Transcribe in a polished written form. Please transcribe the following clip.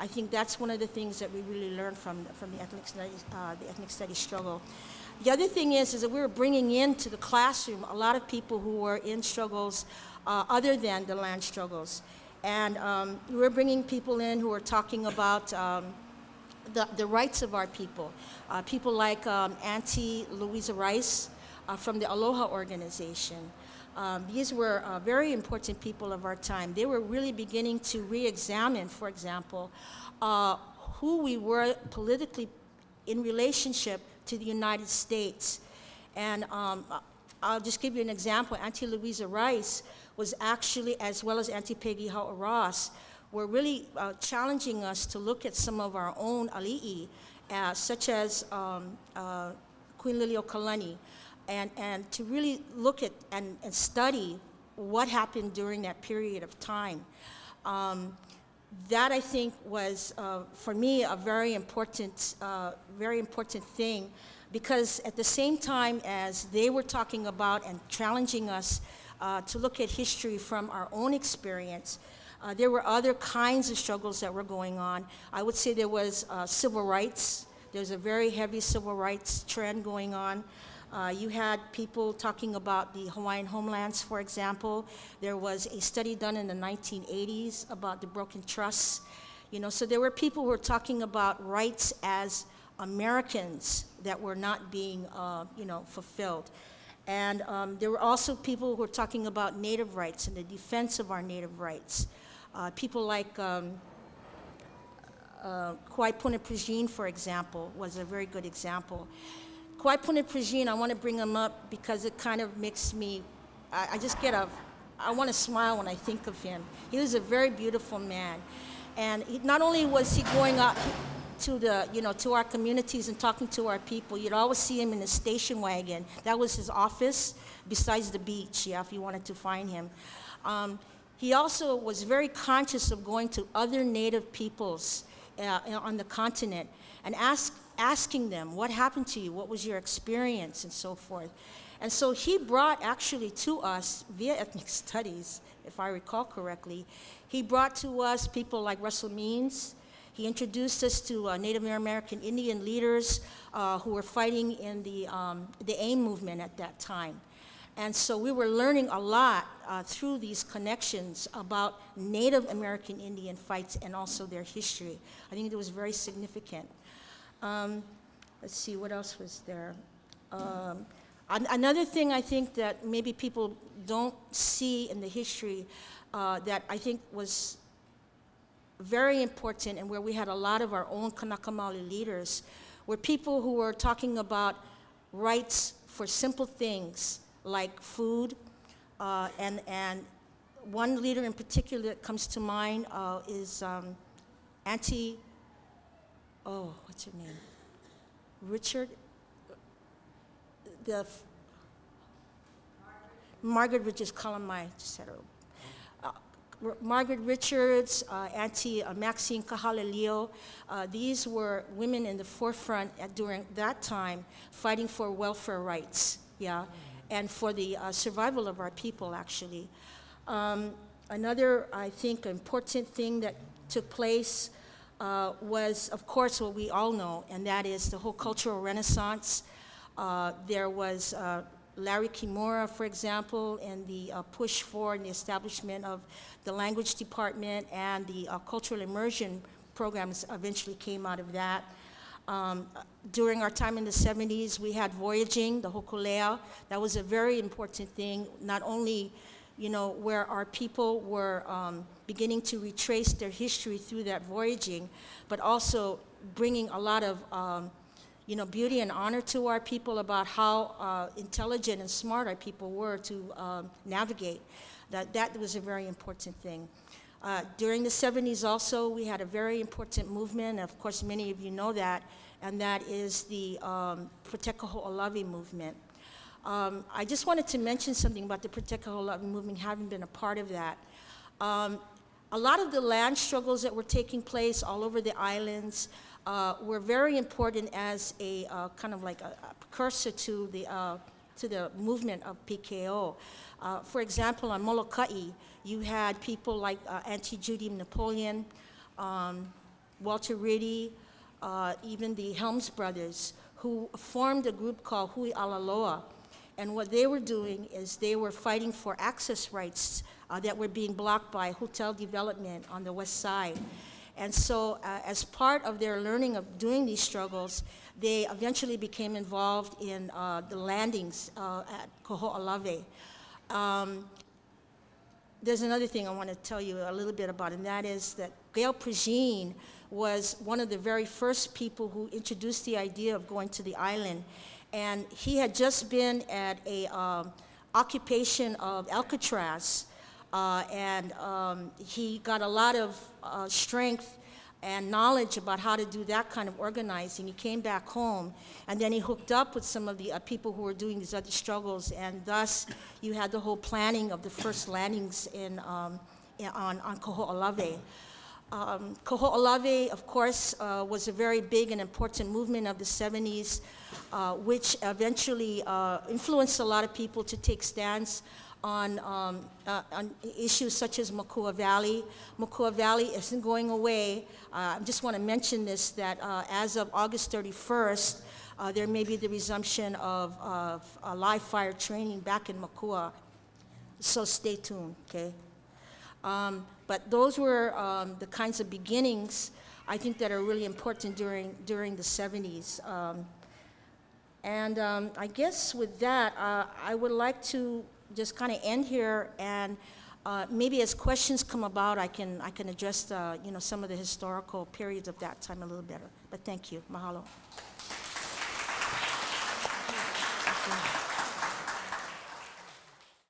I think that's one of the things that we really learned from the ethnic studies struggle. The other thing is that we were bringing into the classroom a lot of people who were in struggles other than the land struggles. And we were bringing people in who were talking about the rights of our people. People like Auntie Louisa Rice from the Aloha organization. These were very important people of our time. They were really beginning to re-examine, for example, who we were politically in relationship to the United States. And I'll just give you an example. Auntie Louisa Rice was actually, as well as Auntie Peggy Hau'aras, were really challenging us to look at some of our own ali'i, such as Queen Liliuokalani, and to really look at and study what happened during that period of time. That, I think, was, for me, a very important thing, because at the same time as they were talking about and challenging us to look at history from our own experience, there were other kinds of struggles that were going on. I would say there was civil rights. There's a very heavy civil rights trend going on. You had people talking about the Hawaiian homelands, for example. There was a study done in the 1980s about the broken trusts. You know, so there were people who were talking about rights as Americans that were not being, you know, fulfilled. And there were also people who were talking about Native rights and the defense of our Native rights. People like Kwai Punapujin, for example, was a very good example. Kwai Punapujin, I want to bring him up because it kind of makes me, I want to smile when I think of him. He was a very beautiful man. And not only was he going out to the, you know, to our communities and talking to our people, you'd always see him in a station wagon. That was his office besides the beach, yeah, if you wanted to find him. He also was very conscious of going to other Native peoples on the continent and asking them, what happened to you? What was your experience? And so forth. And so he brought actually to us, via ethnic studies, if I recall correctly, he brought to us people like Russell Means. He introduced us to Native American Indian leaders who were fighting in the AIM movement at that time. And so we were learning a lot through these connections about Native American Indian fights and also their history. I think it was very significant. Let's see, what else was there? Another thing I think that maybe people don't see in the history that I think was very important and where we had a lot of our own Kanaka Maoli leaders were people who were talking about rights for simple things like food, and one leader in particular that comes to mind is Auntie, oh, what's her name? Richard, Margaret Richards, Kalamai, etc. Margaret Richards, Auntie Maxine Kahalelio, these were women in the forefront during that time fighting for welfare rights, yeah, and for the survival of our people, actually. Another, I think, important thing that took place was, of course, what we all know, and that is the whole cultural renaissance. There was Larry Kimura, for example, and the push for the establishment of the language department and the cultural immersion programs eventually came out of that. During our time in the 70s, we had voyaging, the hokulea. That was a very important thing, not only, you know, where our people were beginning to retrace their history through that voyaging, but also bringing a lot of you know, beauty and honor to our people about how intelligent and smart our people were to navigate. That was a very important thing. During the 70s also, we had a very important movement, of course many of you know that, and that is the Protect Keko'olani movement. I just wanted to mention something about the Protect Keko'olani movement, having been a part of that. A lot of the land struggles that were taking place all over the islands were very important as a kind of like a precursor to the movement of PKO. For example, on Molokai, you had people like Auntie Judy Napoleon, Walter Riddy, even the Helms brothers, who formed a group called Hui Alaloa. And what they were doing is they were fighting for access rights that were being blocked by hotel development on the west side. And so as part of their learning of doing these struggles, they eventually became involved in the landings at Keko'olani. There's another thing I want to tell you a little bit about, and that is that Gail Prigine was one of the very first people who introduced the idea of going to the island. And he had just been at a occupation of Alcatraz, and he got a lot of strength and knowledge about how to do that kind of organizing. He came back home, and then he hooked up with some of the people who were doing these other struggles, and thus you had the whole planning of the first landings on Keko'olani. Keko'olani, of course, was a very big and important movement of the 70s, which eventually influenced a lot of people to take stands on issues such as Makua Valley. Makua Valley isn't going away. I just want to mention this, that as of August 31st, there may be the resumption of live fire training back in Makua. So stay tuned, okay? But those were the kinds of beginnings, I think, that are really important during the 70s. I guess with that, I would like to just kind of end here, and maybe as questions come about, I can address some of the historical periods of that time a little better. But thank you. Mahalo.